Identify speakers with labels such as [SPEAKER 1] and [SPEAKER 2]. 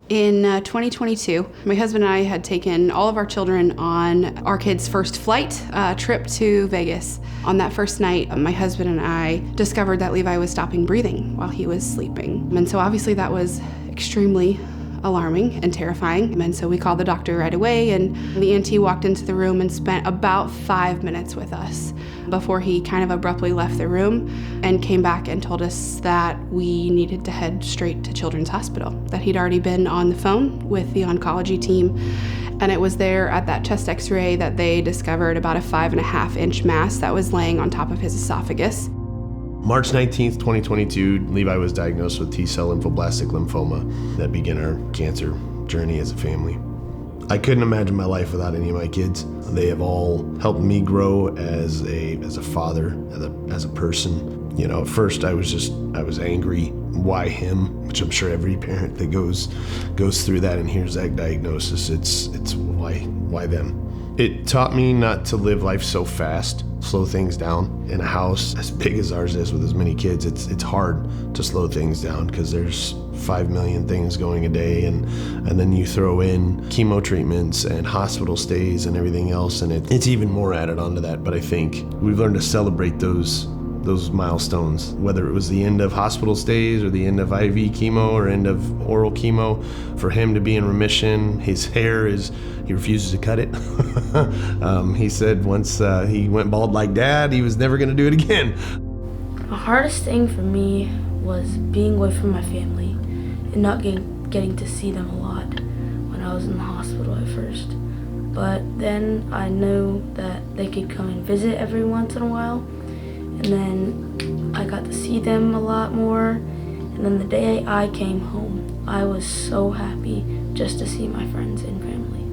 [SPEAKER 1] In 2022, my husband and I had taken all of our children on our kids' first flight trip to Vegas. On that first night, my husband and I discovered that Levi was stopping breathing while he was sleeping. And so obviously that was extremely alarming and terrifying. And so we called the doctor right away, and the ENT walked into the room and spent about 5 minutes with us before he kind of abruptly left the room and came back and told us that we needed to head straight to Children's Hospital, that he'd already been on the phone with the oncology team. And it was there at that chest x-ray that they discovered about a 5.5-inch mass that was laying on top of his esophagus.
[SPEAKER 2] March 19th, 2022, Levi was diagnosed with T-cell lymphoblastic lymphoma. That began our cancer journey as a family. I couldn't imagine my life without any of my kids. They have all helped me grow as a father, as a person. You know, at first I was angry. Why him? Which I'm sure every parent that goes through that and hears that diagnosis, it's why them? It taught me not to live life so fast, slow things down. In a house as big as ours is with as many kids, it's hard to slow things down because there's 5 million things going a day, and then you throw in chemo treatments and hospital stays and everything else, and it's even more added onto that. But I think we've learned to celebrate those milestones, whether it was the end of hospital stays or the end of IV chemo or end of oral chemo. For him to be in remission, his hair he refuses to cut it. He said once he went bald like Dad, he was never gonna do it again.
[SPEAKER 3] The hardest thing for me was being away from my family and not getting to see them a lot when I was in the hospital at first. But then I knew that they could come and visit every once in a while, and then I got to see them a lot more. And then the day I came home, I was so happy just to see my friends and family.